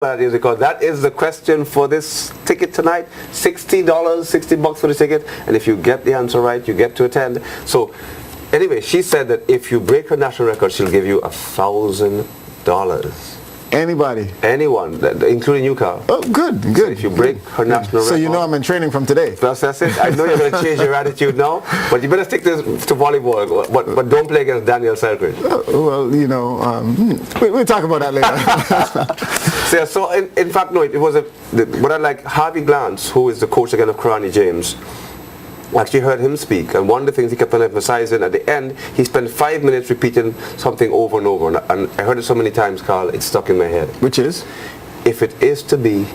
that is because that is the question for this ticket tonight. $60, $60 for the ticket, and if you get the answer right, you get to attend. So anyway, she said that if you break her national record, she'll give you $1,000. Anybody? Anyone, including you, Carl. Oh, good, good. So if you break her national record. So you know I'm in training from today. That's it. I know you're going to change your attitude now, but you better stick to volleyball. But don't play against Daniel Selkirk. Well, you know, we'll talk about that later. So in fact, no, it was what I like, Harvey Glance, who is the coach again of Karani James, actually heard him speak, and one of the things he kept on emphasizing at the end, he spent 5 minutes repeating something over and over, and I heard it so many times, Carl, it's stuck in my head. Which is? If it is to be,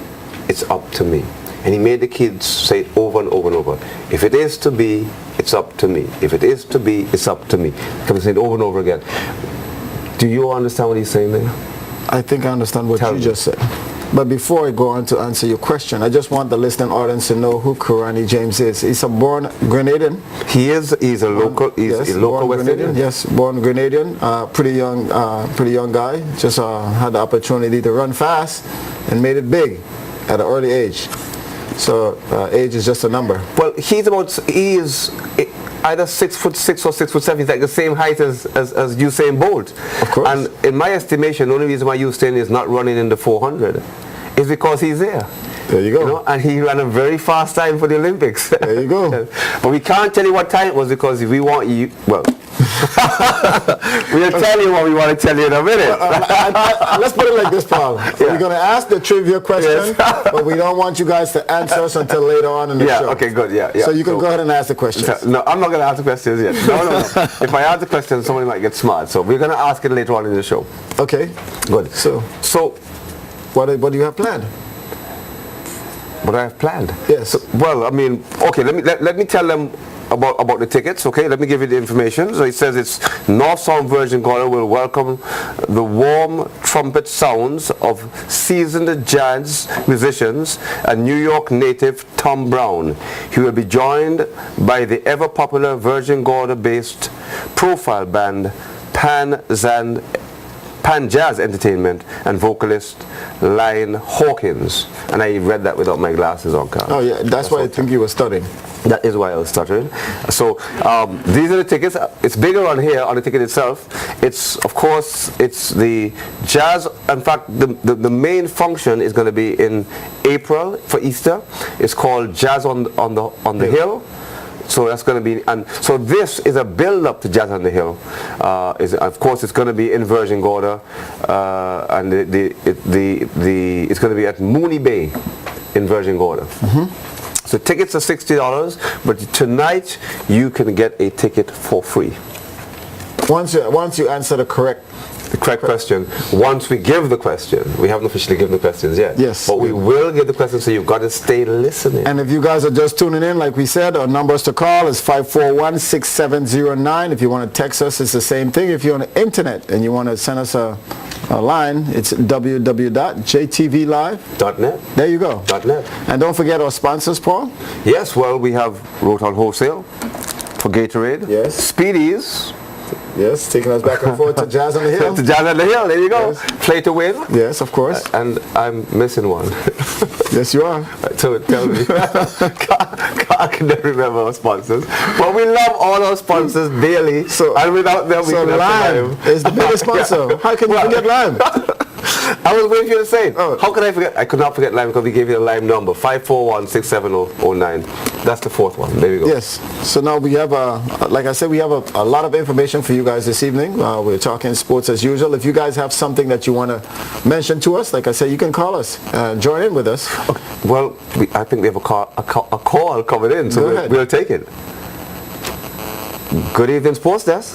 it's up to me. And he made the kids say it over and over and over. If it is to be, it's up to me. If it is to be, it's up to me. He kept saying it over and over again. Do you understand what he's saying there? I think I understand what you just said. But before I go on to answer your question, I just want the listening audience to know who Karani James is. He's a born Grenadian. He's a local. He's a local West Indian. Yes, born Grenadian. Pretty young guy. Just had the opportunity to run fast and made it big at an early age. So age is just a number. Well, he is either 6'6" or 6'7". He's like the same height as Usain Bolt. Of course. And in my estimation, the only reason why Usain is not running in the 400 is because he's there. There you go. You know, and he ran a very fast time for the Olympics. There you go. But we can't tell you what time it was because if we want you, well, we'll tell you what we want to tell you in a minute. Let's put it like this, Paul. Yeah. We're going to ask the trivia question, but we don't want you guys to answer us until later on in the show. Okay, good, yeah. So you can go ahead and ask the questions. No, I'm not going to ask the questions yet. No. If I ask the questions, somebody might get smart. So we're going to ask it later on in the show. Okay. Good. So what do you have planned? What I have planned? Yes. So, well, I mean, okay, let me tell them about the tickets, okay? Let me give you the information. So it says it's North Sound Virgin Gorda will welcome the warm trumpet sounds of seasoned jazz musicians and New York native Tom Brown. He will be joined by the ever-popular Virgin Gorda-based profile band Pan Jazz Entertainment and vocalist Lynn Hawkins. And I read that without my glasses on, Carl. Oh yeah, that's why I think you were studying. That is why I was stuttering. So these are the tickets. It's bigger on here on the ticket itself. It's, of course, it's the jazz. In fact, the main function is going to be in April for Easter. It's called Jazz on the Hill. So that's going to be, and so this is a build-up to Jazz on the Hill. Of course, it's going to be in Virgin Gorda, and it's going to be at Mooney Bay in Virgin Gorda. Mm-hmm. So tickets are $60, but tonight you can get a ticket for free. Once you answer the correct question. Once we give the question, we haven't officially given the questions yet. Yes. But we will give the question, so you've got to stay listening. And if you guys are just tuning in, like we said, our numbers to call is 541-6709. If you want to text us, it's the same thing. If you're on the internet and you want to send us a line, it's www.jtvlive.net. There you go. .net. And don't forget our sponsors, Paul. Yes, well, we have Roton Wholesale for Gatorade. Yes. Speedies. Yes, taking us back and forth to Jazz on the Hill. To Jazz on the Hill, there you go. Yes. Play to win. Yes, of course. And I'm missing one. Yes, you are. So tell me. I can never remember our sponsors. But we love all our sponsors dearly. And without them, we couldn't have Lime is the biggest sponsor. Yeah. How can you forget Lime? I was waiting for you to say it. Oh. How could I forget? I could not forget Lime because we gave you the Lime number, 541-67009. That's the fourth one. There we go. Yes. So now we have, like I said, we have a lot of information for you guys this evening. We're talking sports as usual. If you guys have something that you want to mention to us, like I said, you can call us and join in with us. Okay. Well, I think we have a call coming in, so we'll take it. Good evening, Sports Desk.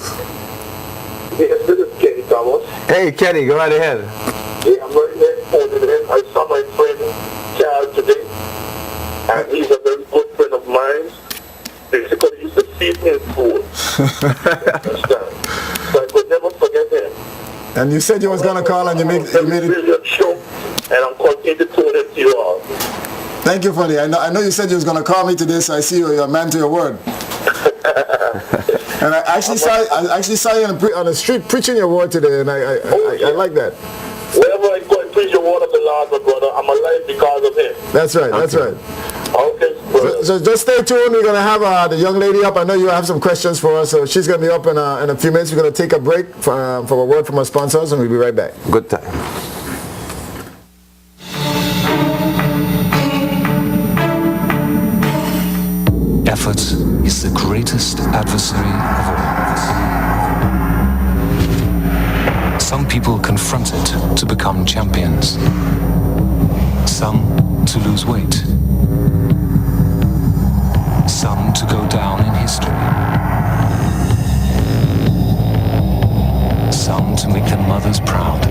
Yes, this is Kenny Thomas. Hey, Kenny, go right ahead. Yeah, I'm right here. I saw my friend Charles today, and he's a very good friend of mine. Basically, he used to feed me in food. So I could never forget him. And you said you was going to call and you made it. Brilliant show, and I'm continuing to tune in to you all. Thank you, Funny. I know you said you was going to call me today, so I see you're a man to your word. And I actually saw you on the street preaching your word today, and I like that. Wherever I go and preach the word of the Lord, but brother. I'm alive because of him. That's right. That's right. Okay, brother. So just stay tuned. We're going to have the young lady up. I know you have some questions for us, so she's going to be up in a few minutes. We're going to take a break for a word from our sponsors, and we'll be right back. Good time. Effort is the greatest adversary of all. Some people confront it to become champions. Some to lose weight. Some to go down in history. Some to make their mothers proud.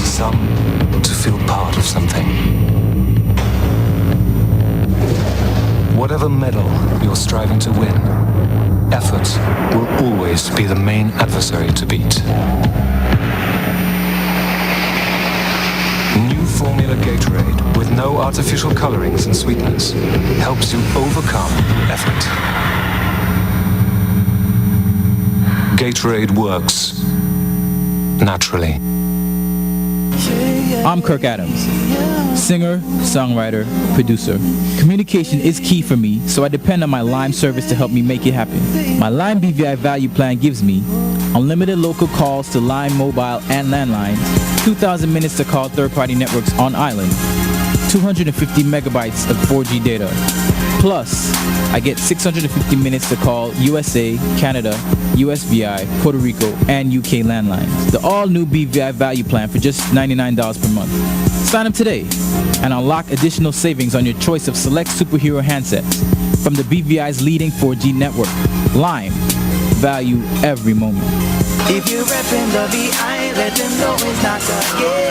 Some to feel part of something. Whatever medal you're striving to win, effort will always be the main adversary to beat. New Formula Gatorade, with no artificial colorings and sweeteners, helps you overcome effort. Gatorade works naturally. I'm Kirk Adams, singer, songwriter, producer. Communication is key for me, so I depend on my Lime service to help me make it happen. My Lime BVI value plan gives me unlimited local calls to Lime mobile and landline, 2,000 minutes to call third-party networks on island, 250 megabytes of 4G data. Plus, I get 650 minutes to call USA, Canada, USVI, Puerto Rico, and UK landlines. The all-new BVI value plan for just $99 per month. Sign up today and unlock additional savings on your choice of select superhero handsets from the BVI's leading 4G network. Lime. Value every moment. If you're repping the VI, let them know it's not the game.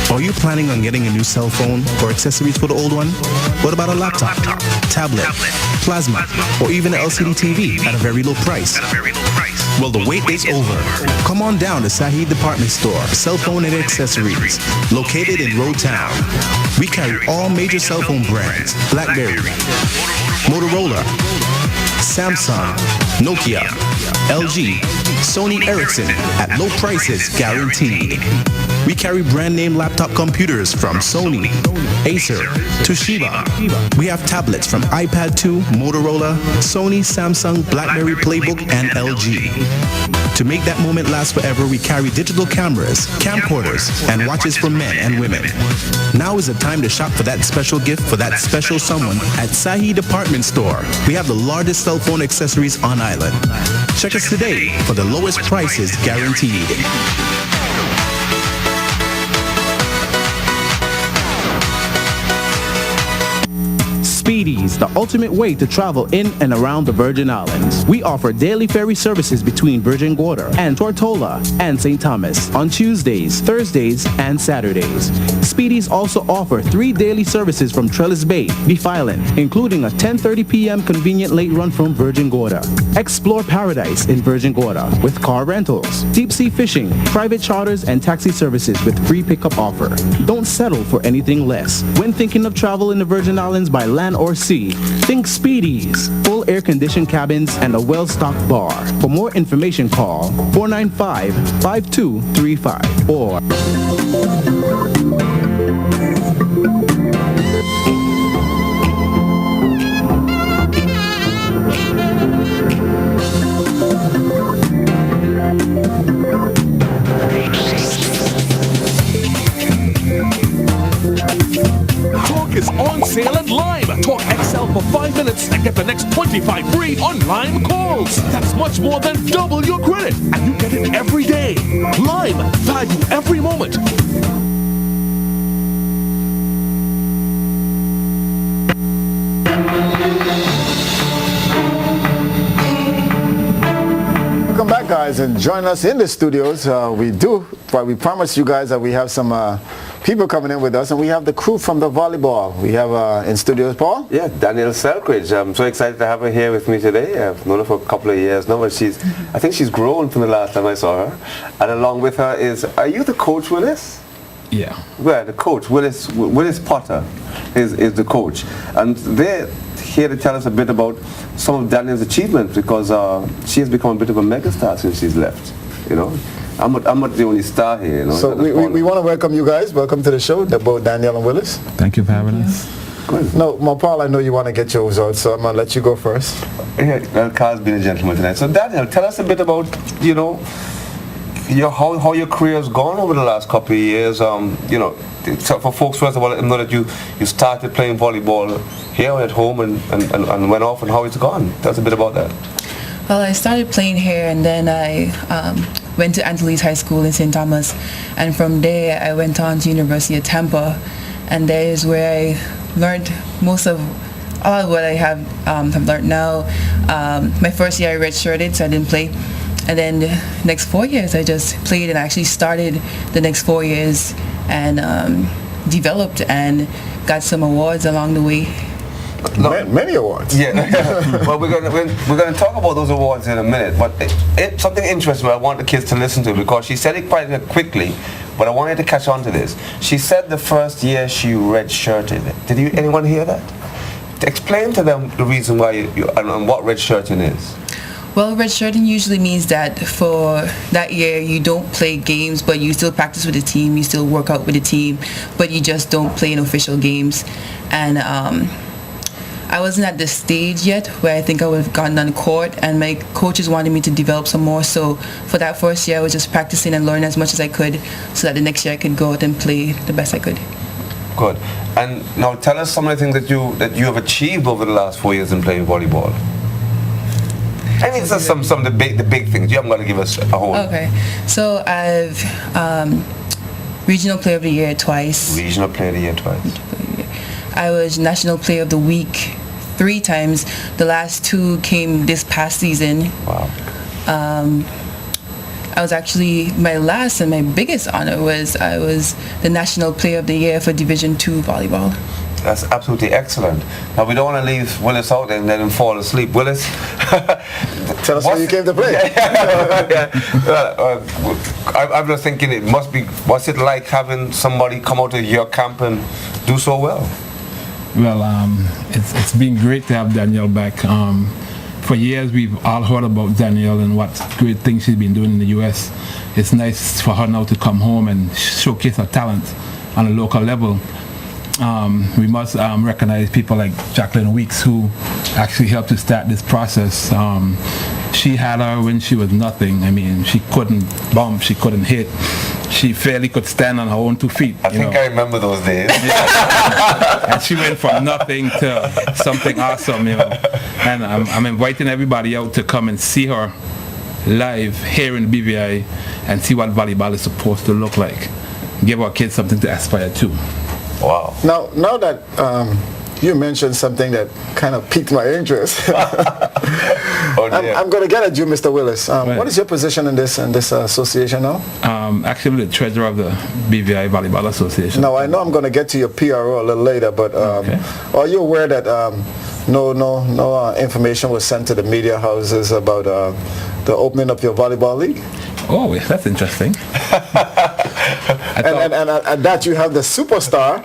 Are you planning on getting a new cell phone or accessories for the old one? What about a laptop, tablet, plasma, or even an LCD TV at a very low price? Well, the wait is over. Come on down to Sahid Department Store, cell phone and accessories, located in Road Town. We carry all major cell phone brands: BlackBerry, Motorola, Samsung, Nokia, LG, Sony Ericsson at low prices guaranteed. We carry brand name laptop computers from Sony, Acer, Toshiba. We have tablets from iPad 2, Motorola, Sony, Samsung, BlackBerry Playbook, and LG. To make that moment last forever, we carry digital cameras, camcorders, and watches for men and women. Now is the time to shop for that special gift for that special someone at Sahi Department Store. We have the largest cell phone accessories on island. Check us today for the lowest prices guaranteed. Speedies, the ultimate way to travel in and around the Virgin Islands. We offer daily ferry services between Virgin Gorda and Tortola and St. Thomas on Tuesdays, Thursdays, and Saturdays. Speedies also offer 3 daily services from Trellis Bay, Beef Island, including a 10:30 p.m. convenient late run from Virgin Gorda. Explore paradise in Virgin Gorda with car rentals, deep sea fishing, private charters, and taxi services with free pickup offer. Don't settle for anything less. When thinking of travel in the Virgin Islands by land or sea, think Speedies. Full air-conditioned cabins and a well-stocked bar. For more information, call 495-5235 or is on sale at Lime. Talk XL for 5 minutes and get the next 25 free on Lime calls. That's much more than double your credit, and you get it every day. Lime, value every moment. Welcome back, guys, and joining us in the studios. We promised you guys that we have some people coming in with us, and we have the crew from the volleyball. We have in studios, Paul? Yeah, Danielle Selkridge. I'm so excited to have her here with me today. I've known her for a couple of years now, but I think she's grown from the last time I saw her. And along with her are you the coach, Willis? Yeah. Well, the coach, Willis Potter is the coach. And they're here to tell us a bit about some of Danielle's achievements, because she has become a bit of a megastar since she's left, you know. I'm not the only star here, you know. So we want to welcome you guys. Welcome to the show, both Danielle and Willis. Thank you for having us. Good. No, Paul, I know you want to get your results, so I'm going to let you go first. Yeah, well, Carl's been a gentleman tonight. So Danielle, tell us a bit about, you know, how your career has gone over the last couple of years. You know, so for folks, first of all, let them know that you started playing volleyball here at home and went off, and how it's gone. Tell us a bit about that. Well, I started playing here, and then I went to Angeles High School in St. Thomas, and from there I went on to University of Tampa, and there is where I learned most of all of what I have learned now. My first year I redshirted, so I didn't play. And then the next 4 years I just played, and I actually started the next 4 years and developed and got some awards along the way. Many awards. Yeah. Well, we're gonna talk about those awards in a minute, but something interesting I want the kids to listen to, because she said it quite quickly, but I wanted to catch on to this. She said the first year she redshirted. Did anyone hear that? Explain to them the reason why and what redshirting is. Well, redshirting usually means that for that year you don't play games, but you still practice with the team, you still work out with the team, but you just don't play in official games. And I wasn't at the stage yet where I think I would have gotten on the court, and my coaches wanted me to develop some more. So for that first year I was just practicing and learning as much as I could, so that the next year I could go out and play the best I could. Good. And now tell us some of the things that you have achieved over the last 4 years in playing volleyball. I mean, so some of the big things. You haven't got to give us a whole. Okay, so I've Regional Player of the Year twice. Regional Player of the Year twice. I was National Player of the Week 3 times. The last 2 came this past season. Wow. I was actually, my last and my biggest honor was I was the National Player of the Year for Division II volleyball. That's absolutely excellent. Now, we don't want to leave Willis out and let him fall asleep. Willis? Tell us why you came to play. I'm just thinking what's it like having somebody come out of your camp and do so well? Well, it's been great to have Danielle back. For years, we've all heard about Danielle and what great things she's been doing in the U.S. It's nice for her now to come home and showcase her talent on a local level. We must recognize people like Jacqueline Weeks, who actually helped to start this process. She had her when she was nothing. I mean, she couldn't bump, she couldn't hit. She fairly could stand on her own 2 feet. I think I remember those days. And she went from nothing to something awesome, you know. And I'm inviting everybody out to come and see her live here in BVI and see what volleyball is supposed to look like. Give our kids something to aspire to. Wow. Now that you mentioned something that kind of piqued my interest. I'm going to get at you, Mr. Willis. Right. What is your position in this association now? Actually, the treasurer of the BVI Volleyball Association. Now, I know I'm going to get to your PRO a little later, but okay. Are you aware that no information was sent to the media houses about the opening of your volleyball league? Oh, that's interesting. And that you have the superstar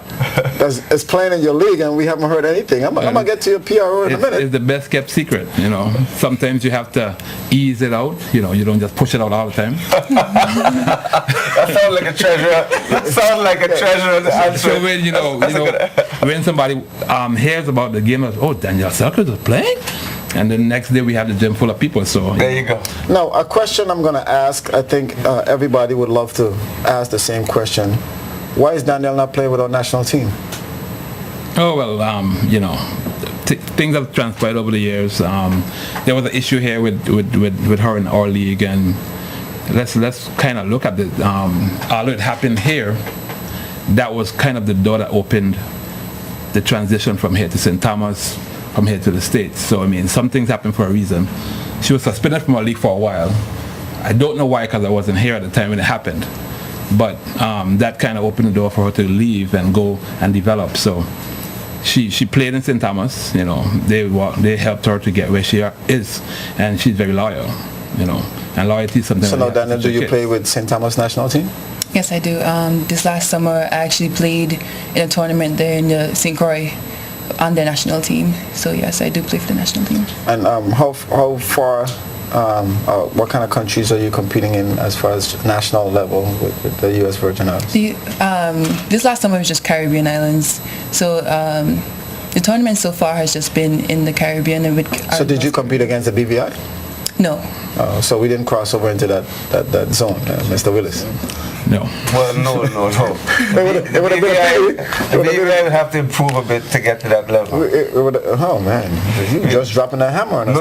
that's playing in your league, and we haven't heard anything. I'm going to get to your PRO in a minute. It's the best kept secret, you know. Sometimes you have to ease it out, you know. You don't just push it out all the time. That sounds like a treasure. So when when somebody hears about the game, oh, Danielle Selkridge is playing, and the next day we have the gym full of people. So there you go. Now, a question I'm going to ask, I think everybody would love to ask the same question. Why is Danielle not playing with our national team? Oh, well, things have transpired over the years. There was an issue here with her in our league, and let's kind of look at it. Although it happened here, that was kind of the door that opened the transition from here to St. Thomas, from here to the States. So, I mean, some things happen for a reason. She was suspended from our league for a while. I don't know why, because I wasn't here at the time when it happened. But that kind of opened the door for her to leave and go and develop. So she played in St. Thomas. You know, they helped her to get where she is, and she's very loyal. You know, and loyalty is something. So now, Daniel, do you play with St. Thomas national team? Yes, I do. This last summer, I actually played in a tournament there in the St. Croix on the national team. So yes, I do play for the national team. And how far, what kind of countries are you competing in as far as national level with the U.S. Virgin Islands? This last summer was just Caribbean islands. So the tournament so far has just been in the Caribbean. And so did you compete against the BVI? No. So we didn't cross over into that zone, Mr. Willis. No. Well, no. It would have been BVI would have to improve a bit to get to that level. Oh man, you just dropping that hammer on us.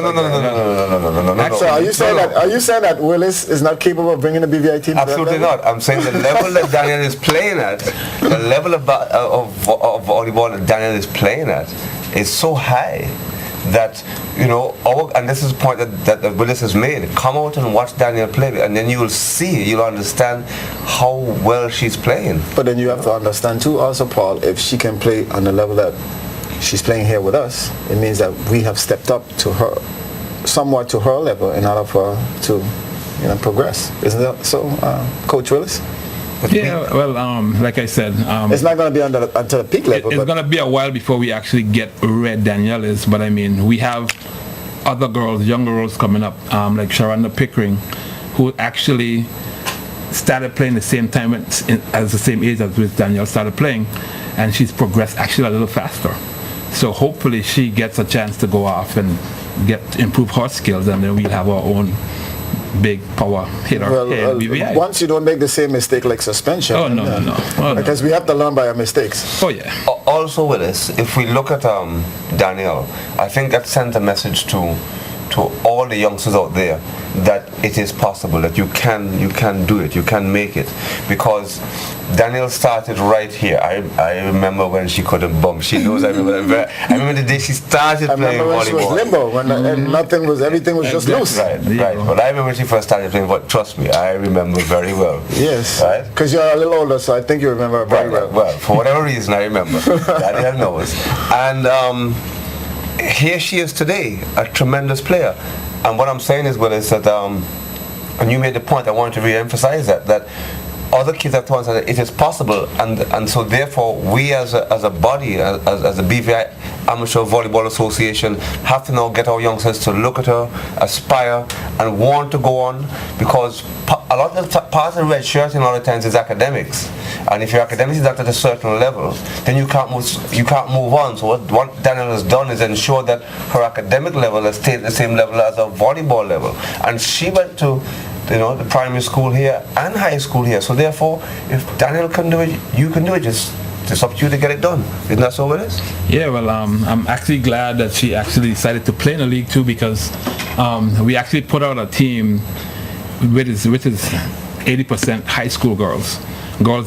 No. So are you saying that Willis is not capable of bringing the BVI team? Absolutely not. I'm saying the level that Daniel is playing at, the level of volleyball that Daniel is playing at, is so high that, you know, and this is a point that Willis has made. Come out and watch Daniel play, and then you'll understand how well she's playing. But then you have to understand too, also, Paul, if she can play on the level that she's playing here with us, it means that we have stepped up to her, somewhat to her level, in order for her to, you know, progress. Isn't that so, Coach Willis? Yeah, well, like I said, it's not going to be until the peak level. It's going to be a while before we actually get where Danielle is. But I mean, we have other girls, younger girls coming up, like Sharonda Pickering, who actually started playing the same time as the same age as with Danielle started playing, and she's progressed actually a little faster. So hopefully she gets a chance to go off and improve her skills, and then we'll have our own big power hitter. Once you don't make the same mistake like suspension. Because we have to learn by our mistakes. Oh yeah. Also, Willis, if we look at Danielle, I think that sends a message to all the youngsters out there that it is possible, that you can do it, you can make it, because Danielle started right here. I remember when she couldn't bump. She knows. I remember the day she started playing volleyball. She was limbo when everything was just loose. Right. But I remember when she first started playing. But trust me, I remember very well. Yes. Right. Because you're a little older, so I think you remember very well. Well, for whatever reason, I remember. Danielle knows. And here she is today, a tremendous player. And what I'm saying is, Willis, that and you made the point, I wanted to re-emphasize that other kids have told us that it is possible, and so therefore we as a body, as a BVI Amateur Volleyball Association, have to now get our youngsters to look at her, aspire, and want to go on, because a lot of part of the red shirt in a lot of times is academics, and if your academics is at a certain level, then you can't move on. So what Danielle has done is ensure that her academic level has stayed at the same level as her volleyball level, and she went to the primary school here and high school here. So therefore, if Daniel can do it, you can do it. Just it's up to you to get it done. Isn't that so it is? Yeah, well, I'm actually glad that she actually decided to play in the league too, because we actually put out a team which is 80% high school girls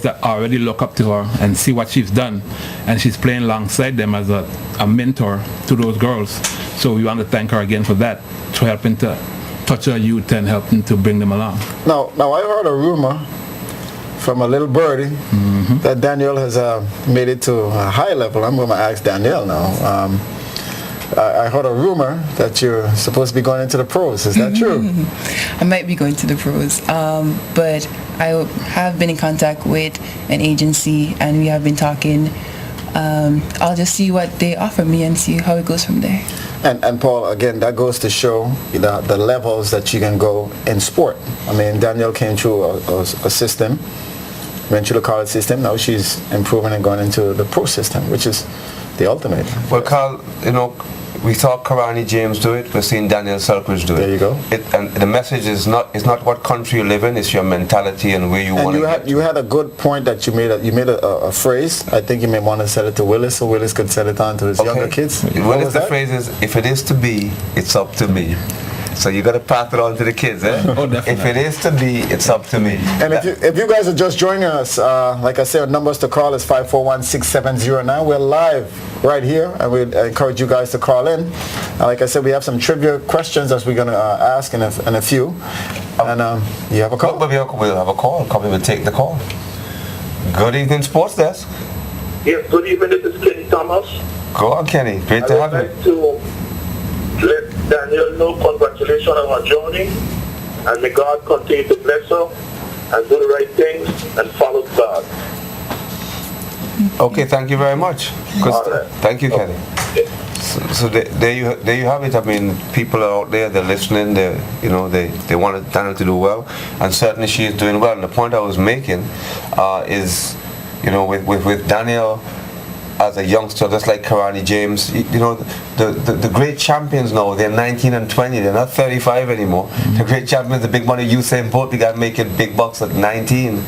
that already look up to her and see what she's done, and she's playing alongside them as a mentor to those girls. So we want to thank her again for that, for helping to touch our youth and helping to bring them along. Now I heard a rumor from a little birdie that Danielle has made it to a high level. I'm going to ask Danielle now. I heard a rumor that you're supposed to be going into the pros. Is that true? I might be going to the pros, but I have been in contact with an agency, and we have been talking. I'll just see what they offer me and see how it goes from there. And Paul, again, that goes to show the levels that you can go in sport. I mean, Danielle came through a system, went through the college system. Now she's improving and going into the pro system, which is the ultimate. Well, Carl, we saw Karani James do it. We're seeing Danielle Selkridge do it. There you go. And the message is not what country you live in. It's your mentality and where you want to get. You had a good point that you made. You made a phrase. I think you may want to sell it to Willis, so Willis could sell it on to his younger kids. Willis, the phrase is, if it is to be, it's up to me. So you got to pass it on to the kids, eh? Oh, definitely. If it is to be, it's up to me. And if you guys are just joining us, like I said, our numbers to call is 541-6709. We're live right here, and we encourage you guys to call in. Like I said, we have some trivia questions that we're going to ask in a few. And you have a call? We'll have a call. Come and take the call. Good evening, Sports Desk. Yes, good evening. This is Kenny Thomas. Go on, Kenny. Great to I have would you. like to let Danielle know congratulations on her journey, and may God continue to bless her and do the right things and follow God. Okay, thank you very much. All right. Thank you, Kenny. So there you have it. I mean, people are out there, they're listening, they want Danielle to do well, and certainly she is doing well. And the point I was making is, with Danielle as a youngster, just like Karani James, the great champions now, they're 19 and 20, they're not 35 anymore. Mm-hmm. The great champions, the big money Usain Bolt, the guy making big bucks at 19,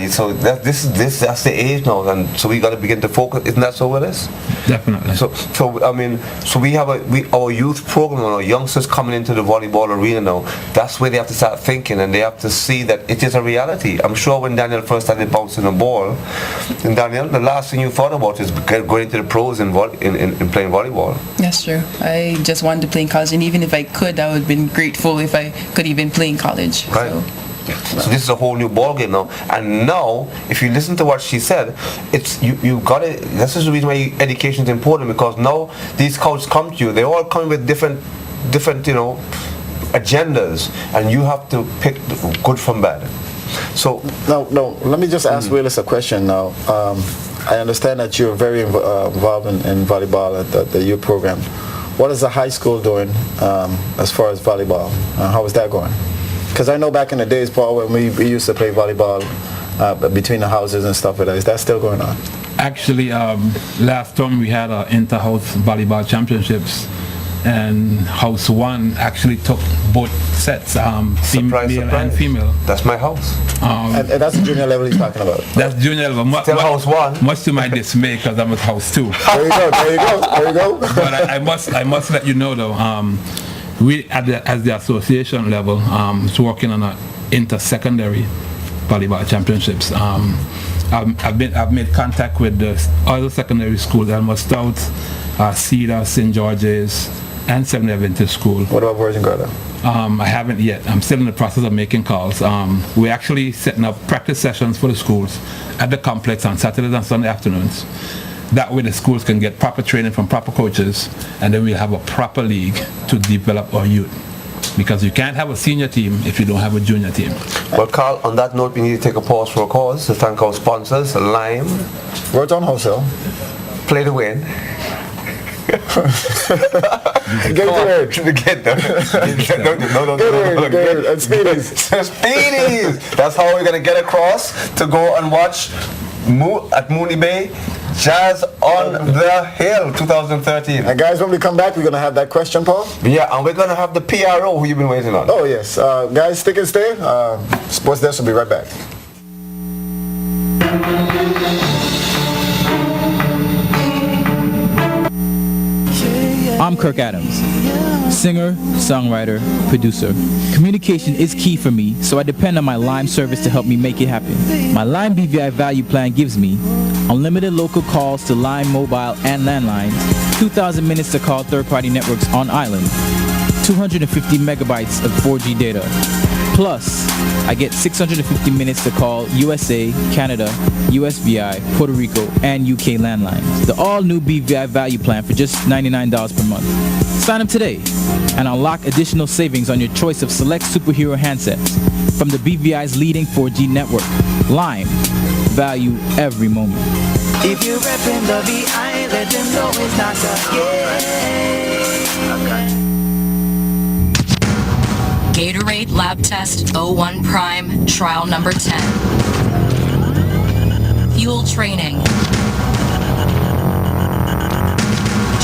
so that's the age now, and so we got to begin to focus. Isn't that so with us? Definitely. So we have our youth program, our youngsters coming into the volleyball arena now. That's where they have to start thinking, and they have to see that it is a reality. I'm sure when Danielle first started bouncing the ball, and Danielle, the last thing you thought about is going to the pros in playing volleyball. That's true. I just wanted to play in college, and even if I could, I would have been grateful if I could even play in college. Right. So this is a whole new ball game now. And now, if you listen to what she said, it's you got it. This is the reason why education is important, because now these coaches come to you. They're all coming with different agendas, and you have to pick good from bad. So no. Let me just ask Willis a question now. I understand that you're very involved in volleyball at the youth program. What is the high school doing as far as volleyball? How is that going? Because I know back in the days, Paul, when we used to play volleyball between the houses and stuff like that. Is that still going on? Actually, last time we had inter-house volleyball championships, and House 1 actually took both sets, male and female. That's my house. And that's the junior level he's talking about. That's junior level. Still House 1. Much to my dismay, because I'm at House 2. There you go. But I must let you know though, we as the association level is working on an inter-secondary volleyball championships. I've made contact with the other secondary schools, Elmer Stout, Cedar, St. George's, and Seventh Adventist School. What about Virgin Gorda? I haven't yet. I'm still in the process of making calls. We're actually setting up practice sessions for the schools at the complex on Saturdays and Sunday afternoons. That way the schools can get proper training from proper coaches, and then we'll have a proper league to develop our youth. Because you can't have a senior team if you don't have a junior team. Well, Carl, on that note, we need to take a pause for a cause to thank our sponsors, Lime. Word on wholesale. Play to win. Get it. And Speedies. Speedies. That's how we're gonna get across to go and watch at Mooney Bay Jazz on the Hill 2013. And guys, when we come back, we're gonna have that question, Paul. Yeah, and we're gonna have the PRO who you've been waiting on. Oh yes, guys, stick and stay. Sports Desk will be right back. I'm Kirk Adams, singer, songwriter, producer. Communication is key for me, so I depend on my Lime service to help me make it happen. My Lime BVI value plan gives me unlimited local calls to Lime mobile and landlines, 2,000 minutes to call third-party networks on island, 250 megabytes of 4G data. Plus, I get 650 minutes to call USA, Canada, USVI, Puerto Rico, and UK landlines. The all-new BVI value plan for just $99 per month. Sign up today and unlock additional savings on your choice of select superhero handsets from the BVI's leading 4G network. Lime. Value every moment. If you're repping the VI, let them know it's not Gatorade Lab Test 01 Prime Trial Number 10. Fuel Training.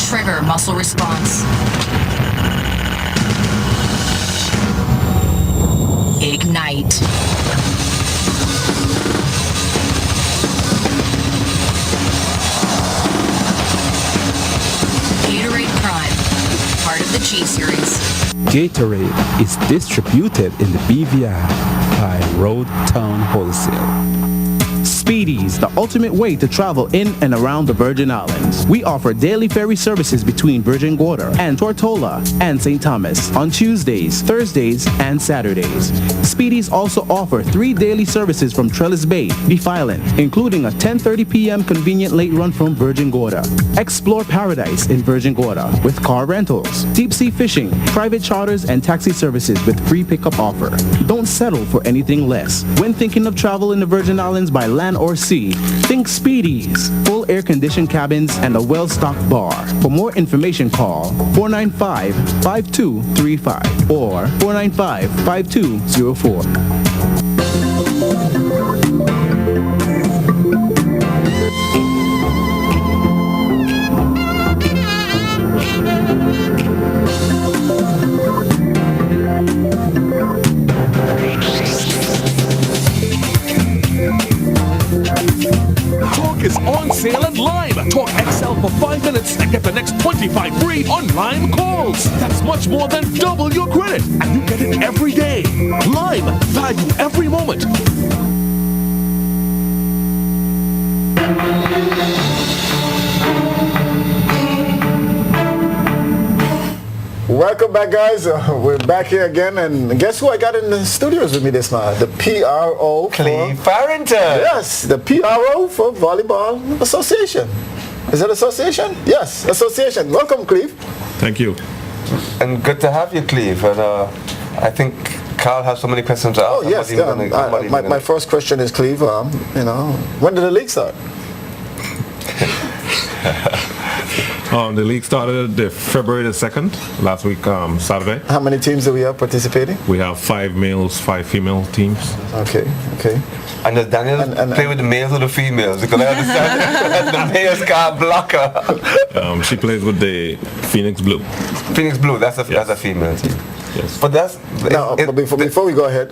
Trigger Muscle Response. Ignite. Gatorade Prime, part of the G Series. Gatorade is distributed in the BVI by Road Town Wholesale. Speedies, the ultimate way to travel in and around the Virgin Islands. We offer daily ferry services between Virgin Gorda and Tortola and St. Thomas on Tuesdays, Thursdays, and Saturdays. Speedies also offer 3 daily services from Trellis Bay, Beef Island, including a 10:30 p.m. convenient late run from Virgin Gorda. Explore paradise in Virgin Gorda with car rentals, deep sea fishing, private charters, and taxi services with free pickup offer. Don't settle for anything less. When thinking of travel in the Virgin Islands by land or sea, think Speedies, full air-conditioned cabins, and a well-stocked bar. For more information, call 495-5235 or 495-5204. Talk is on sale at Lime. Talk XL for 5 minutes and get the next 25 free on Lime calls. That's much more than double your credit, and you get it every day. Lime, value every moment. Welcome back, guys. We're back here again, and guess who I got in the studios with me this month? The PRO. Cleve Farrington. Yes, the PRO for Volleyball Association. Is it association? Yes, association. Welcome, Cleve. Thank you. And good to have you, Cleve. And I think Carl has so many questions to ask. Oh, yes. My first question is, Cleve, when did the league start? The league started February the 2nd, last week, Saturday. How many teams do we have participating? We have 5 males, 5 female teams. Okay. And does Daniel play with the males or the females? Because I understand that the males can't block her. She plays with the Phoenix Blue. Phoenix Blue, that's a female team. Yes. But that's... But before we go ahead,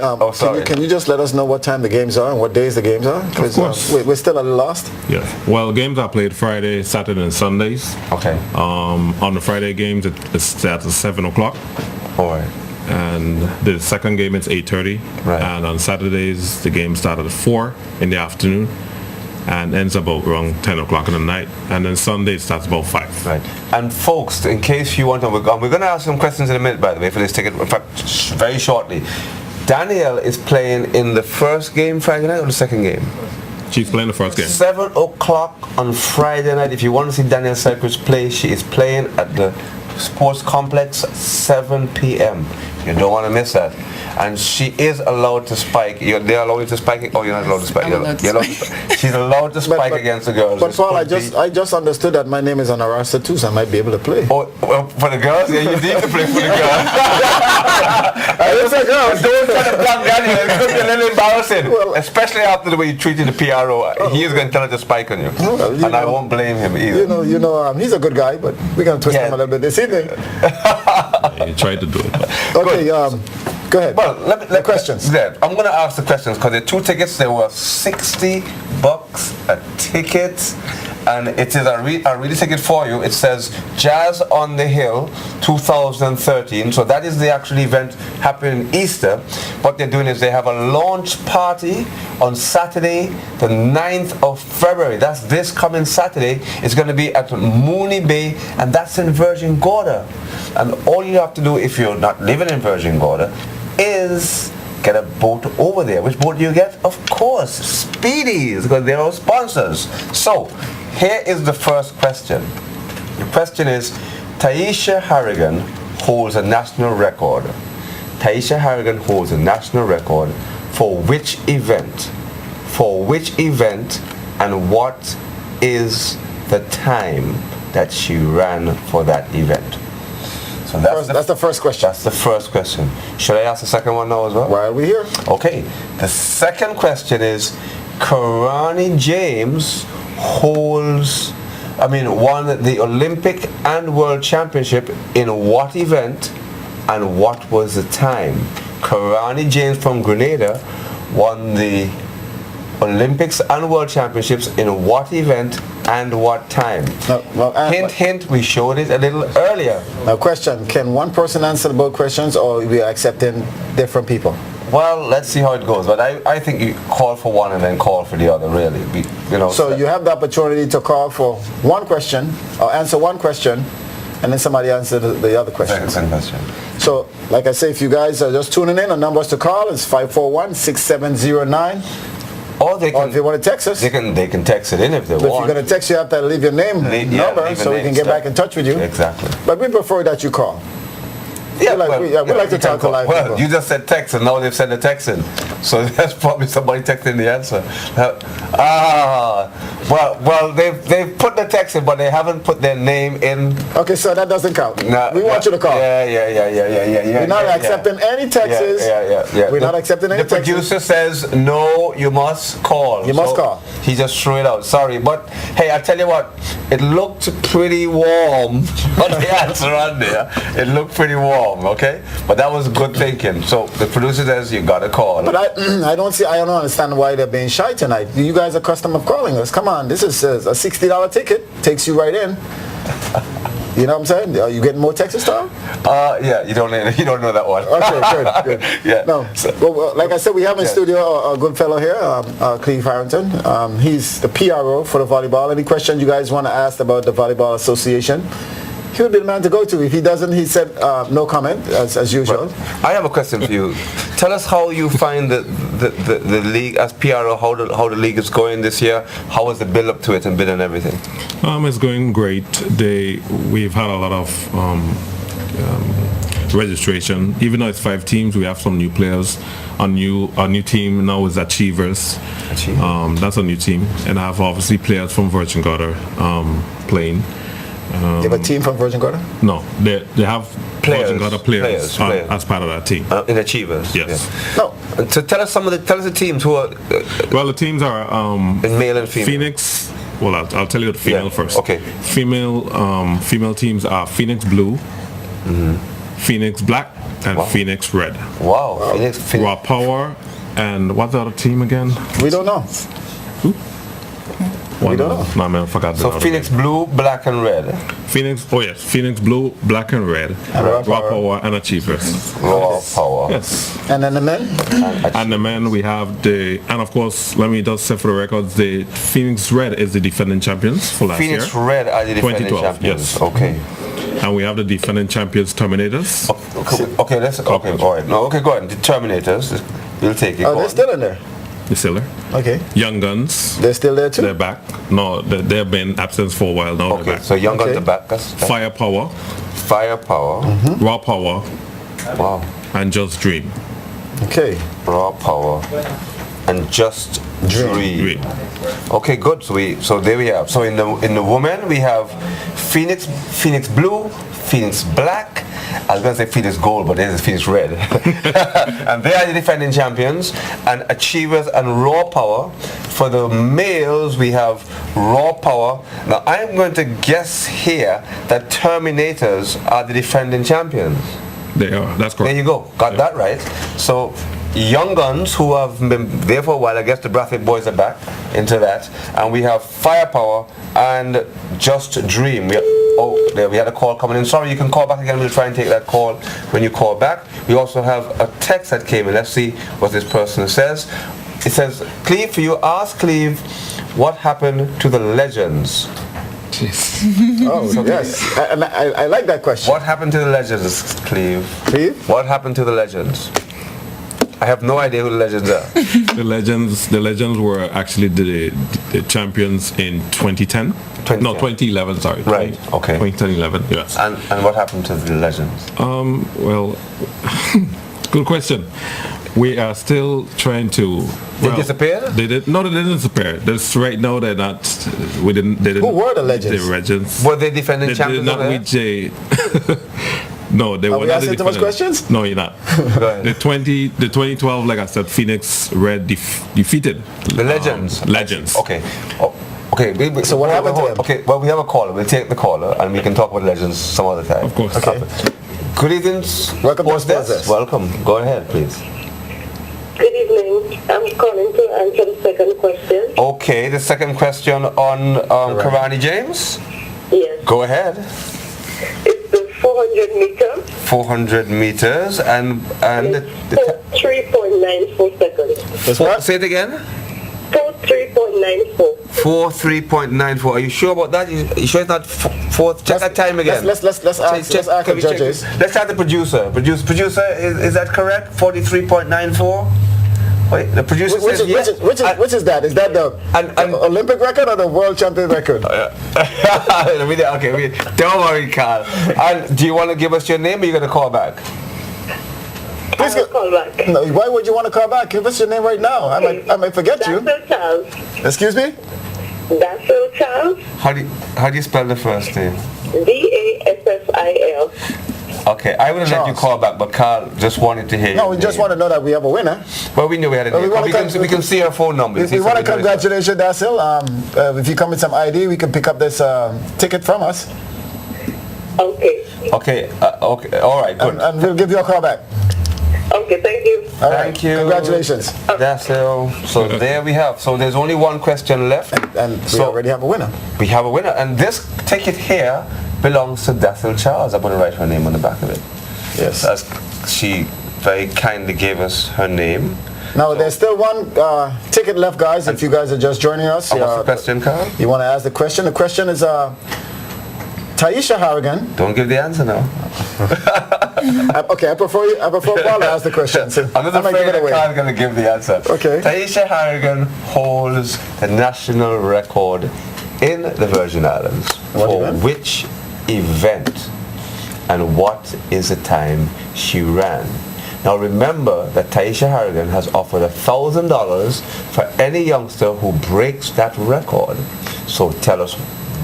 can you just let us know what time the games are and what days the games are? Of course. We're still at a lost. Yes. Well, games are played Friday, Saturday, and Sundays. Okay. On the Friday games, it starts at 7 o'clock. All right. And the second game is 8:30. Right. And on Saturdays, the game started at 4 in the afternoon and ends about around 10 o'clock in the night. And then Sunday it starts about 5. Right. And folks, in case you want to, we're going to ask some questions in a minute, by the way, for this ticket. In fact, very shortly. Danielle is playing in the first game Friday night or the second game? She's playing the first game. 7 o'clock on Friday night. If you want to see Danielle Cypress play, she is playing at the Sports Complex at 7 p.m. You don't want to miss that. And she is allowed to spike. They allow you to spike it? Oh, you're not allowed to spike. You're allowed to spike. She's allowed to spike against the girls. But Paul, I just understood that my name is on a roster too, so I might be able to play. Oh, well, for the girls? Yeah, you need to play for the girls. Don't try to block Daniel. It could be a little embarrassing. Well, especially after the way you treated the PRO. He is going to tell her to spike on you. Well, and I won't blame him either. He's a good guy, but we're going to twist him a little bit this evening. You tried to do it. Okay, go ahead. Well, the questions. I'm going to ask the questions because the 2 tickets, they were $60 a ticket. And it is a really ticket for you. It says Jazz on the Hill 2013. So that is the actual event happening Easter. What they're doing is they have a launch party on Saturday, the 9th of February. That's this coming Saturday. It's going to be at Mooney Bay, and that's in Virgin Gorda. And all you have to do if you're not living in Virgin Gorda is get a boat over there. Which boat do you get? Of course, Speedies, because they're our sponsors. So, here is the first question. The question is, Taisha Harrigan holds a national record. Taisha Harrigan holds a national record for which event? For which event, and what is the time that she ran for that event? So that's the first question. That's the first question. Should I ask the second one now as well? Why are we here? Okay. The second question is, Karani James won the Olympic and World Championship in what event and what was the time? Karani James from Grenada won the Olympics and World Championships in what event and what time? Hint, hint, we showed it a little earlier. Now question, can one person answer both questions or we are accepting different people? Well, let's see how it goes. But I think you call for one and then call for the other, really. So you have the opportunity to call for one question or answer one question and then somebody answer the other question. Second question. So, like I say, if you guys are just tuning in, the numbers to call is 541-6709. Or if they want to text us. They can text it in if they But want. if you're going to text, you have to leave your name, number, so we can get back in touch with you. Exactly. But we prefer that you call. Yeah, we like to talk to live people. Well, you just said text, and now they've sent the text in. So that's probably somebody texting the answer. Well, they've put the text in, but they haven't put their name in. Okay, so that doesn't count. We want you to call. Yeah. We're not accepting any texts. Yeah. We're not accepting any texts. The producer says, no, you must call. You must call. He just threw it out. Sorry, but hey, I tell you what, it looked pretty warm. But the answer on there, it looked pretty warm. Okay, but that was good thinking. So the producer says you gotta call. But I don't understand why they're being shy tonight. You guys are accustomed of calling us. Come on, this is a $60 ticket. Takes you right in. You know what I'm saying? Are you getting more texts, Tom? Yeah, you don't know that one. Okay, good. Yeah. No, well, like I said, we have in studio a good fellow here, Cleve Harrington. He's the PRO for the volleyball. Any questions you guys want to ask about the Volleyball Association? He would be the man to go to. If he doesn't, he said no comment, as usual. But I have a question for you. Tell us how you find the league as PRO, how the league is going this year. How was the build up to it and bid and everything? It's going great. We've had a lot of registration. Even though it's 5 teams, we have some new players. Our new team now is Achievers. That's a new team, and I have obviously players from Virgin Gorda playing. You have a team from Virgin Gorda? No, they have Virgin Gorda players as part of that team. In Achievers? Yes. No. So tell us the teams who are... well, the teams are... in male and female. Phoenix... Well, I'll tell you the female first. Okay. Female teams are Phoenix Blue, Phoenix Black, and Phoenix Red. Wow. Phoenix. Raw Power, and what's the other team again? We don't know. Who? We don't know. No, man, I forgot. So Phoenix Blue, Black, and Red. Phoenix Blue, Black, and Red. And Raw Power and Achievers. Raw Power. Yes. And then the men? And the men, we have and of course, let me just say for the records, the Phoenix Red is the defending champions for last year. Phoenix Red are the defending 2012, champions. yes. Okay. And we have the defending champions Terminators. Okay, all right. No, okay, go ahead. The Terminators, we'll take it. Oh, they're still in there. They're still there. Okay. Young Guns. They're still there too? They're back. No, they've been absent for a while now. Okay, they're back. so Young Guns are back. Firepower. Raw Power. Wow. And Just Dream. Okay. Raw Power and Just Dream. Okay, good. So there we have. So in the women we have Phoenix Blue, Phoenix Black. I was going to say Phoenix Gold, but this is Phoenix Red. And they are the defending champions. And Achievers and Raw Power. For the males, we have Raw Power. Now, I'm going to guess here that Terminators are the defending champions. They are. That's correct. There you go. Got that right. So, Young Guns, who have been there for a while, I guess the Brathwaite boys are back into that. And we have Firepower and Just Dream. We had a call coming in. Sorry, you can call back again. We'll try and take that call when you call back. We also have a text that came in. Let's see what this person says. It says, Cleve, for you, ask Cleve what happened to the legends. Oh, yes. I like that question. What happened to the legends, Cleve? Cleve? What happened to the legends? I have no idea who the legends are. The legends were actually the champions in 2010. 2011, sorry. Right, okay. 2011, yes. And what happened to the legends? Well, good question. We are still trying to... They disappeared? They didn't disappear. That's right now they're not... They didn't. Who were the legends? The legends. Were they defending champions? They did not reach a... No, they were not. Are we asking too much questions? No, you're not. Go ahead. The 2012, like I said, Phoenix Red defeated the legends. Legends. Okay. Okay. So what happened to them? Okay. Well, we have a caller. We'll take the caller, and we can talk about legends some other time. Of course. Okay. Good evening. Welcome to Sports Desk. Welcome. Go ahead, please. Good evening. I'm calling to answer the second question. Okay, the second question on Karani James. Yes. Go ahead. It's the 400 meters. 400 meters and the 3.94 seconds. Say it again. 3.94. 3.94. Are you sure about that? You sure it's not fourth? Check that time again. Let's ask Can the we judges. check? Let's ask the producer. Producer, is that correct? 43.94. Wait, the producer says yes. Which is that? Is that the Olympic record or the world champion record? Okay, don't worry, Carl. And do you want to give us your name or are you going to call back? Please call back. No, why would you want to call back? Give us your name right now. I might forget you. Dasil Charles. Excuse me? Dasil Charles. How do you spell the first name? Dassil. Okay, I would have let you call back, but Carl just wanted to hear. No, we just want to know that we have a winner. Well, we knew we had a name. We can see her phone number. We want to congratulate you, Dasil. If you come with some ID, we can pick up this ticket from us. Okay. Okay, all right, good. And we'll give you a call back. Okay, thank you. All right. Thank you. Congratulations. That's it. So there we have. So there's only one question left. And we already have a winner. We have a winner. And this ticket here belongs to Dasil Charles. I'm going to write her name on the back of it. Yes. As she very kindly gave us her name. Now, there's still one ticket left, guys, if you guys are just joining us. What's the question, Carl? You want to ask the question? The question is, Taisha Harrigan. Don't give the answer now. Okay, I prefer Paul to ask the question. So I'm not afraid that Carl's going to give the answer. Okay. Taisha Harrigan holds the national record in the Virgin Islands. For which event and what is the time she ran? Now remember that Taisha Harrigan has offered $1,000 for any youngster who breaks that record. So tell us,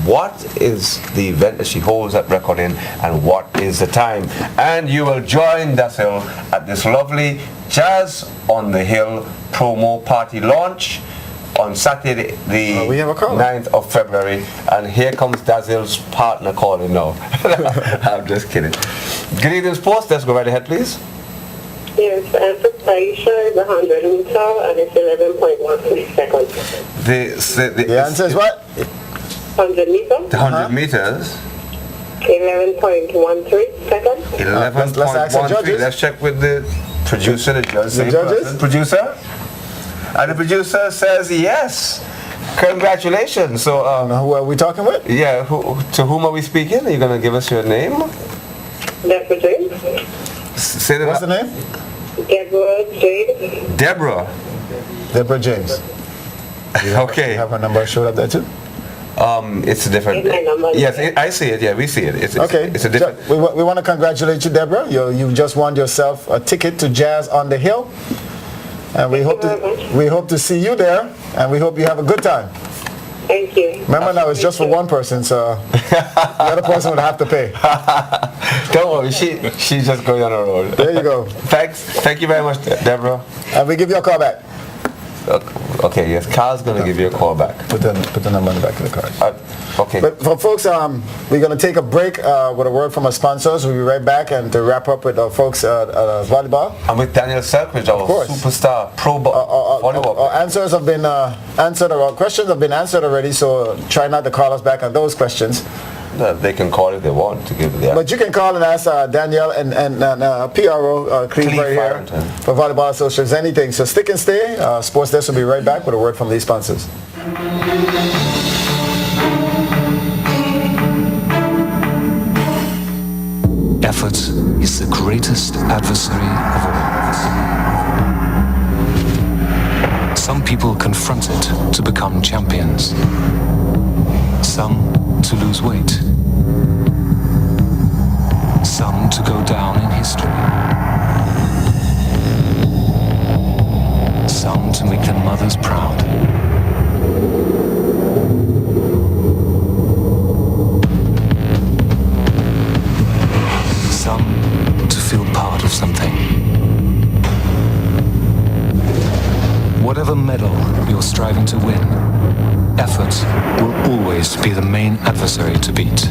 what is the event that she holds that record in and what is the time? And you will join Dasil at this lovely Jazz on the Hill promo party launch on Saturday the 9th of February. And here comes Dasil's partner calling now. I'm just kidding. Good evening, sports. Let's go right ahead, please. Yes, and for Taisha is 100 meter and it's 11.13 seconds. The answer is what? 100 meters. The 100 meters. 11.13 seconds. 11.13. Let's check with the producer, the judge. The judges? Producer? And the producer says yes. Congratulations. So, who are we talking with? Yeah, to whom are we speaking? Are you going to give us your name? Deborah James. Say that. What's the name? Deborah James. Deborah James. Okay. You have her number showed up there too? It's a different. Yes, I see it. Yeah, we see it. It's a different. We want to congratulate you, Deborah. You just won yourself a ticket to Jazz on the Hill, and we hope to see you there, and we hope you have a good time. Thank you. Remember now, it's just for one person, so the other person would have to pay. Don't worry, she's just going on her own. There you go. Thank you very much, Deborah. And we give you a call back. Okay, yes, Carl's going to give you a call back. Put the number on the back of the card. Okay. But for folks, we're going to take a break with a word from our sponsors. We'll be right back and to wrap up with our folks at volleyball. And with Daniel Selkridge, our superstar pro volleyball. Our answers have been answered, our questions have been answered already, so try not to call us back on those questions. They can call if they want to give the answer. But you can call and ask Danielle and PRO, Cleve right here, for Volleyball Associates, anything. So stick and stay. Sports Desk will be right back with a word from these sponsors. Effort is the greatest adversary of all. Some people confront it to become champions. Some to lose weight. Some to go down in history. Some to make their mothers proud. Some to feel part of something. Whatever medal you're striving to win, effort will always be the main adversary to beat.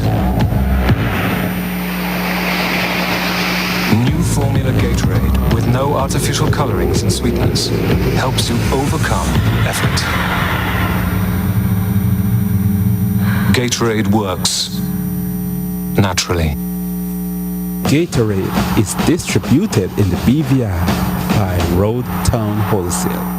New Formula Gatorade, with no artificial colorings and sweeteners, helps you overcome effort. Gatorade works naturally. Gatorade is distributed in the BVI by Road Town Wholesale.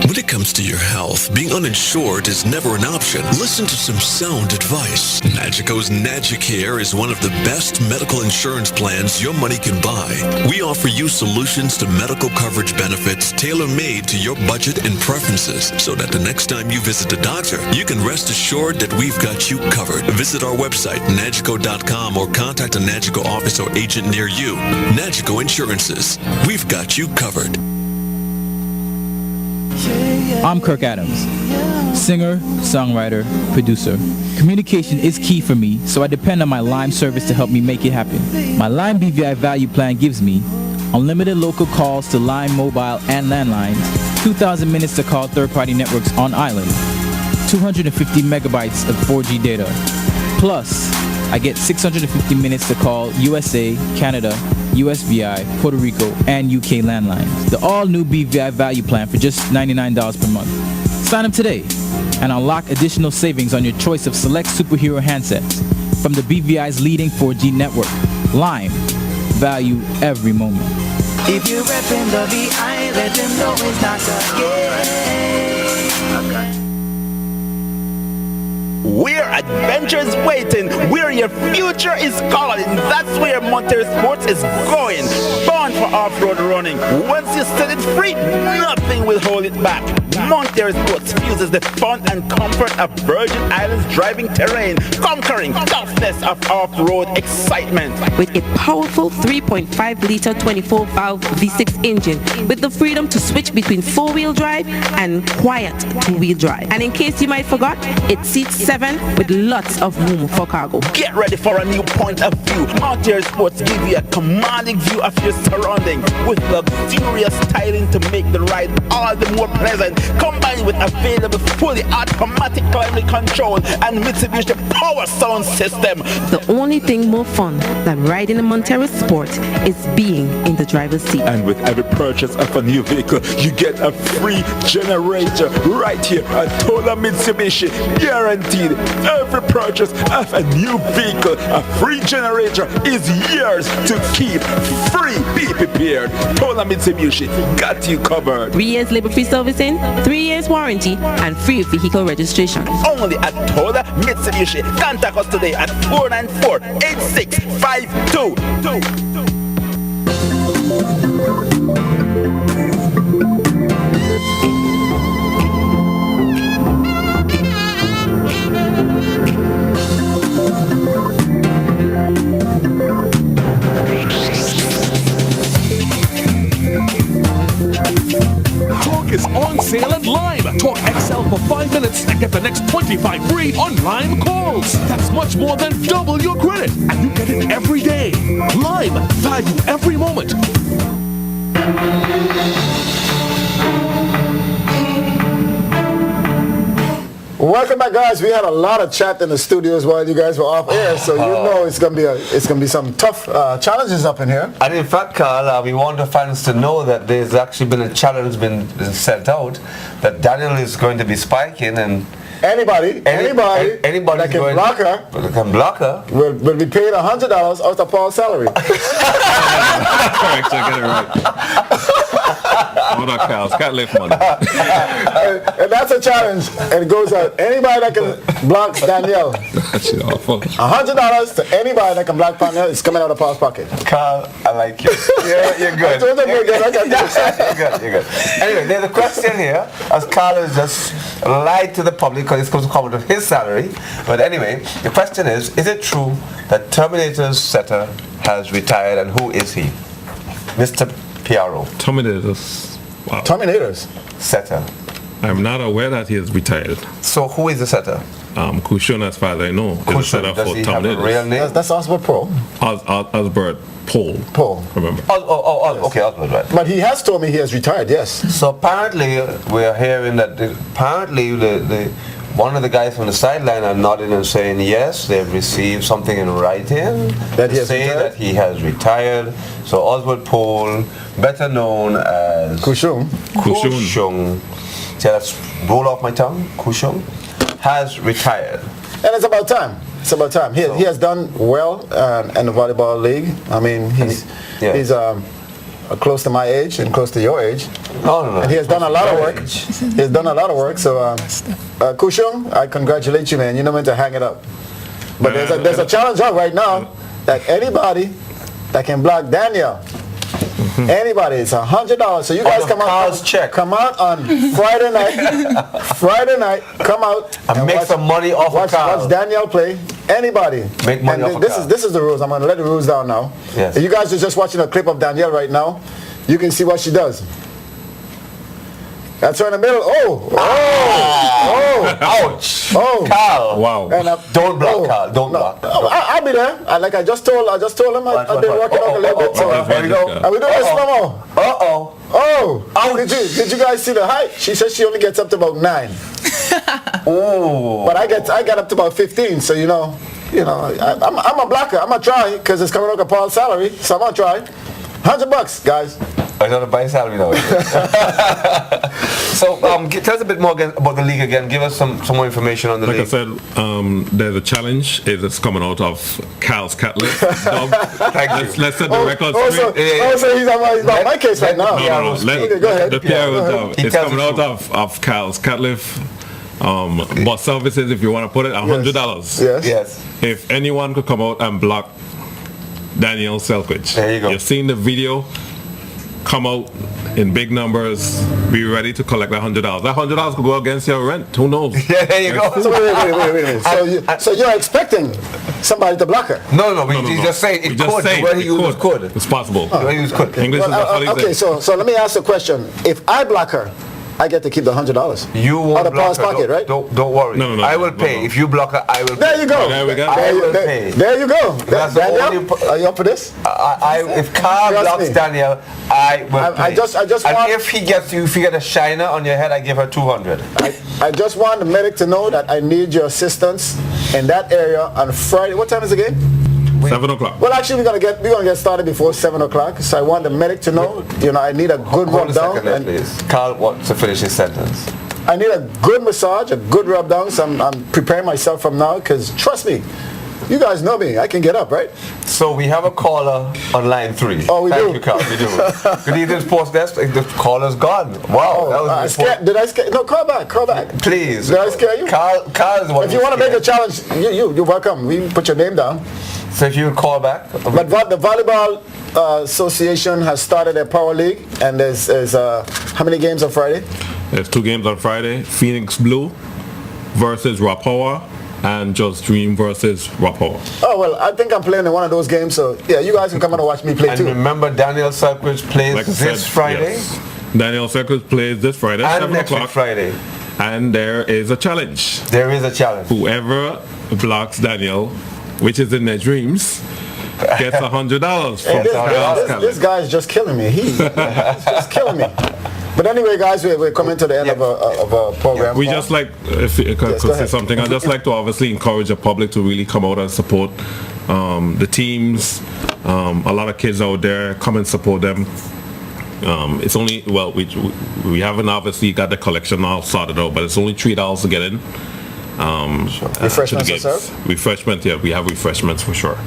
When it comes to your health, being uninsured is never an option. Listen to some sound advice. Nagico's Nagicare is one of the best medical insurance plans your money can buy. We offer you solutions to medical coverage benefits tailor-made to your budget and preferences, so that the next time you visit a doctor, you can rest assured that we've got you covered. Visit our website, nagico.com, or contact a Nagico office or agent near you. Nagico Insurances. We've got you covered. I'm Kirk Adams, singer, songwriter, producer. Communication is key for me, so I depend on my Lime service to help me make it happen. My Lime BVI value plan gives me unlimited local calls to Lime mobile and landlines, 2,000 minutes to call third-party networks on island, 250 megabytes of 4G data. Plus, I get 650 minutes to call USA, Canada, USVI, Puerto Rico, and UK landlines. The all-new BVI value plan for just $99 per month. Sign up today and unlock additional savings on your choice of select superhero handsets from the BVI's leading 4G network. Lime. Value every moment. If you're repping the VI, let them know it's not a game. Where adventure's waiting, where your future is calling, that's where Monterey Sports is going. Born for off-road running. Once you set it free, nothing will hold it back. Monterey Sports fuses the fun and comfort of Virgin Islands driving terrain, conquering toughness of off-road excitement. With a powerful 3.5-liter 24-valve V6 engine, with the freedom to switch between 4-wheel drive and quiet 2-wheel drive. And in case you might forgot, it seats 7 with lots of room for cargo. Get ready for a new point of view. Monterey Sports give you a commanding view of your surrounding with luxurious styling to make the ride all the more pleasant, combined with available fully automatic climate control and Mitsubishi power sound system. The only thing more fun than riding a Monterey Sport is being in the driver's seat. And with every purchase of a new vehicle, you get a free generator right here at Tola Mitsubishi. Guaranteed. Every purchase of a new vehicle, a free generator is yours to keep. Free. Be prepared. Tola Mitsubishi got you covered. 3 years labor-free servicing, 3 years warranty, and free vehicle registration. Only at Tola Mitsubishi. Contact us today at 494-8652. Talk is on sale at Lime. Talk XL for 5 minutes and get the next 25 free on Lime calls. That's much more than double your credit, and you get it every day. Lime. Value every moment. Welcome back, guys. We had a lot of chat in the studios while you guys were off air, so you know it's gonna be some tough challenges up in here. And in fact, Carl, we want the fans to know that there's actually been a challenge been sent out that Daniel is going to be spiking, and anybody that can block her will be paid $100 out of Paul's salary. Correct, I get it right. Hold on, cows. Can't lift money. and that's a challenge. And it goes out. Anybody that can block Danielle. That's awful. $100 to anybody that can block Danielle is coming out of Paul's pocket. Carl, I like you. You're good. You're good. Anyway, there's a question here, as Carl has just lied to the public because it's going to come out of his salary. But anyway, the question is it true that Terminator's setter has retired, and who is he? Mr. Piaro. Terminators. Wow. Terminators? Setter. I'm not aware that he has retired. So who is the setter? Kushon, as far as I know, is the setter Does for he have a Terminators. real name? That's Osbert Pro. Osbert Paul. Remember? Okay, Osbert, right. But he has told me he has retired, yes. So apparently, we're hearing that one of the guys from the sideline are nodding and saying yes, they've received something in writing That he to has say retired? that he has retired. So Oswald Pohl, better known as Kushum. Kushum. See, that's roll off my tongue. Kushum has retired. And it's about time. It's about time. He has done well in the volleyball league. I mean, he's close to my age and close to your age. No. And he has done a lot of work. He has done a lot of work. So, Kushum, I congratulate you, man. You're not meant to hang it up. But there's a challenge out right now that anybody that can block Daniel. Anybody, it's $100. So you guys come out on Friday night. Come out and make watch, some money off of Carl. Watch Daniel play. Anybody. Make money off of Carl. This is the rules. I'm going to let the rules down now. Yes. If you guys are just watching a clip of Danielle right now, you can see what she does. That's her in the middle. Ouch. Carl. Wow. And, don't block, Carl. Don't block. I'll be there. Like I just told him I've been working out a little bit. So here we go. Are we doing this no more? Oh. Did you guys see the height? She said she only gets up to about 9. Oh. But I got up to about 15. So I'm a blocker. I'm gonna try because it's coming out of Paul's salary. So I'm gonna try. $100, guys. I don't buy salary now. So tell us a bit more again about the league again. Give us some more information on the league. Like I said, there's a challenge. It's coming out of Cal's Catlett. Let's set the record straight. So he's on my case right now. No. Go ahead. The PRO it's coming out of Cal's Catlett. Bus services, if you want to put it, $100. Yes. If anyone could come out and block Daniel Selkridge. There you go. You've seen the video. Come out in big numbers. Be ready to collect that $100. That $100 could go against your rent. Who knows? Yeah, there you go. So wait a minute. So you're expecting somebody to block her? No. We just say it could. The word he used could. It's possible. The word he used could. English is a funny Okay, thing. so let me ask a question. If I block her, I get to keep the $100. You won't out of block Paul's her. pocket, right? Don't worry. No. I will pay. If you block her, I will pay. There you go. There we go. I will pay. There you go. That's the Daniel, only are you up for this? If Carl Trust blocks me. Daniel, I will pay. I just and want, if you get a shiner on your head, I give her 200. I just want the medic to know that I need your assistance in that area on Friday. What time is the game? 7 o'clock. Well, actually, we're gonna get started before 7 o'clock. So I want the medic to know. I need a good Hold rub a down. second there, please. Carl wants to finish his sentence. I need a good massage, a good rub down. So I'm preparing myself from now because trust me, you guys know me. I can get up, right? So we have a caller on line 3. Oh, we do? Thank you, Carl. We do. Good evening, sports desk. The caller's gone. Wow. That was Did I scare? No, call back. Please. Did I scare you? Carl is the one. If you want to make a challenge, you're welcome. We put your name down. So if you would call back. But the Volleyball Association has started a Power League, and there's how many games on Friday? There's 2 games on Friday. Phoenix Blue versus Rapala and Just Dream versus Rapala. Oh, well, I think I'm playing in one of those games, so yeah, you guys can come and watch me play and too. Remember, Daniel Selkridge plays Like I this said, Friday. yes. Daniel Selkridge plays this Friday, And 7 next week o'clock. Friday. And there is a challenge. There is a challenge. Whoever blocks Daniel, which is in their dreams, gets $100 from This guy is just killing me. He's just killing me. But anyway, guys, we're coming to the end of a program. We just like, if I could say something, I'd just like to obviously encourage the public to really come out and support the teams. A lot of kids out there, come and support them. It's only, well, we haven't obviously got the collection all sorted out, but it's only $3 to get in. Refreshments are served? Refreshment, yeah, we have refreshments for sure.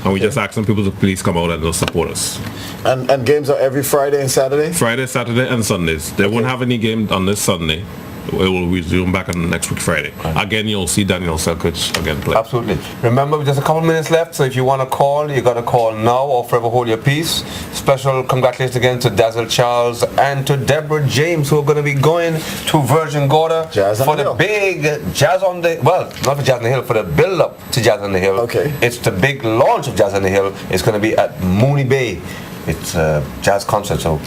And we just asking people to please come out and just support us. And games are every Friday and Saturday? Friday, Saturday, and Sundays. They won't have any game on this Sunday. It will resume back on next week Friday. Again, you'll see Daniel Selkridge again play. Absolutely. Remember, just a couple minutes left, so if you want to call, you got to call now or forever hold your peace. Special congratulations again to Dazzle Charles and to Deborah James, who are going to be going to Virgin Gorda for the big Jazz on the, well, not for Jazz on the Hill, for the build-up to Jazz on the Hill. Okay. It's the big launch of Jazz on the Hill. It's going to be at Mooney Bay. It's a jazz concert, so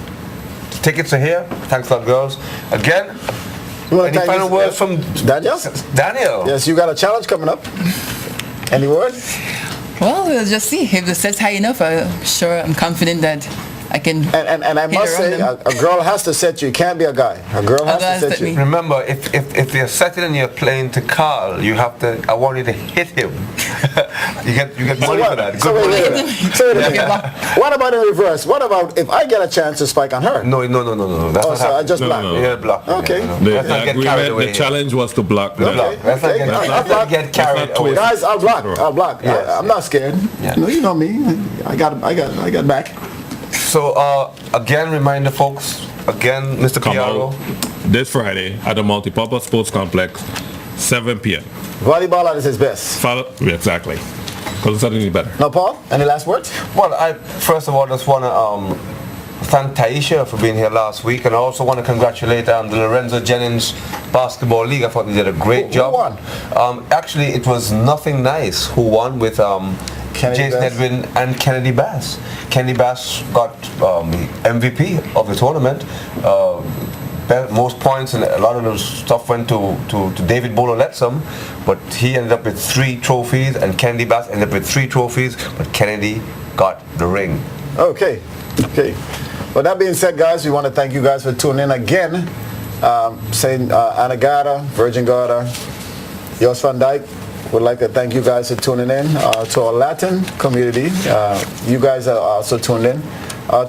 tickets are here. Thanks a lot, girls. Again, any final words from Daniel? Daniel. Yes, you got a challenge coming up. Any word? Well, we'll just see. If the set's high enough, I'm confident that I can. And I must say, a girl has to set you. You can't be a guy. A girl has to set you. Remember, if you're setting and you're playing to Carl, you have to. I want you to hit him. you get money for that. So what about in reverse? What about if I get a chance to spike on her? No. That's not so I just block. Yeah, block. Okay. The challenge was to block. Okay. Let's not get carried away. Guys, I'll block. Yes. I'm not scared. Yeah. No, you know me. I got back. So again, remind the folks. Again, Mr. Piaro. This Friday at the Multipurpose Sports Complex, 7 p.m. Volleyball at its best. Exactly. Couldn't say any better. Now, Paul, any last words? Well, I first of all just want to thank Taisha for being here last week, and I also want to congratulate the Lorenzo Jennings Basketball League. I thought they did a great job. Who won? Actually, it was Nothing Nice who won with Jason Edwin and Kennedy Bass. Kennedy Bass got the MVP of the tournament. Most points, and a lot of the stuff went to David Bolo-Letsum, but he ended up with 3 trophies, and Kennedy Bass ended up with 3 trophies, but Kennedy got the ring. Okay. Well, that being said, guys, we want to thank you guys for tuning in again. Saying Anagata, Virgin Gorda, Jos van Dyke, would like to thank you guys for tuning in. To our Latin community, you guys are also tuned in.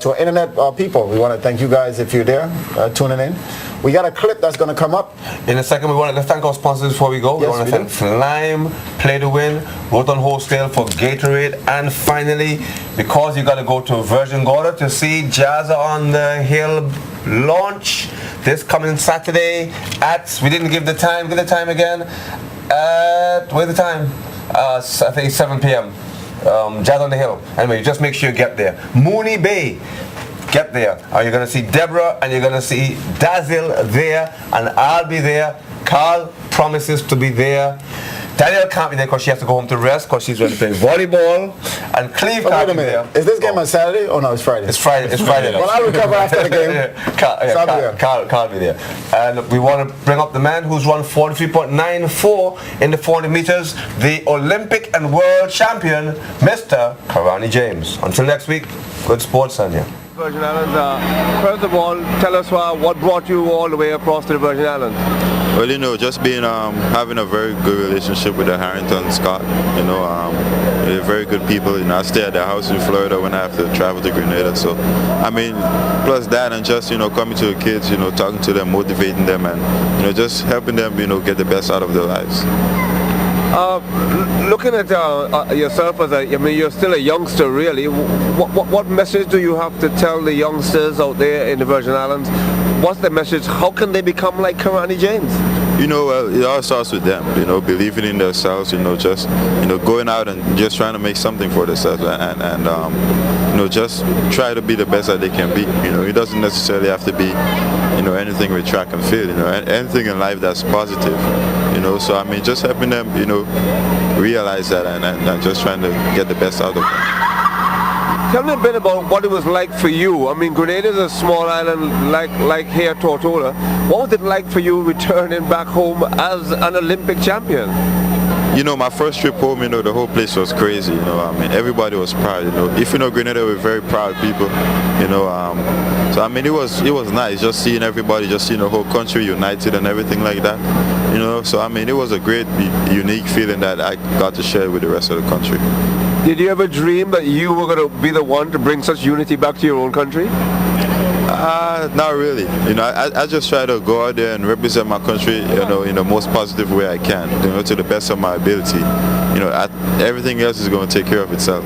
To our internet people, we want to thank you guys if you're there tuning in. We got a clip that's going to come up. In a second, we want to thank our sponsors before we go. Yes, we want to thank Flime, Play to Win, Roton Wholesale for Gatorade, and finally, because you got to go to Virgin Gorda to see Jazza on the Hill launch this coming Saturday at, we didn't give the time again, at, where's the time? I think it's 7 p.m. Jazz on the Hill. Anyway, just make sure you get there. Mooney Bay, get there. You're going to see Deborah and you're going to see Dazzle there, and I'll be there. Carl promises to be there. Danielle can't be there because she has to go home to rest because she's ready to play volleyball. And Cleve can't be there. Is this game on Saturday? Oh no, it's Friday. It's Friday. Well, I'll recover after the game. Carl will be there. And we want to bring up the man who's run 43.94 in the 400 meters, the Olympic and world champion, Mr. Karani James. Until next week, good sports, Sanya. Virgin Islands. First of all, tell us what brought you all the way across to the Virgin Islands. Well, you know, just being having a very good relationship with the Harrington Scott. You know, they're very good people. You know, I stay at their house in Florida when I have to travel to Grenada. So, I mean, plus that, and just coming to the kids, talking to them, motivating them, and just helping them, get the best out of their lives. Looking at yourself as you're still a youngster, really. What message do you have to tell the youngsters out there in the Virgin Islands? What's the message? How can they become like Karani James? Well, it all starts with them, believing in themselves, just, going out and just trying to make something for themselves and just try to be the best that they can be. It doesn't necessarily have to be, anything with track and field, anything in life that's positive, so I mean, just helping them, realize that and just trying to get the best out of them. Tell me a bit about what it was like for you. I mean, Grenada is a small island like here, Tortola. What was it like for you returning back home as an Olympic champion? My first trip home, the whole place was crazy. I mean, everybody was proud. If Grenada, we're very proud people. So I mean, it was nice just seeing everybody, just seeing the whole country united and everything like that. So I mean, it was a great, unique feeling that I got to share with the rest of the country. Did you ever dream that you were going to be the one to bring such unity back to your own country? Not really. I just try to go out there and represent my country, in the most positive way I can, to the best of my ability. Everything else is going to take care of itself.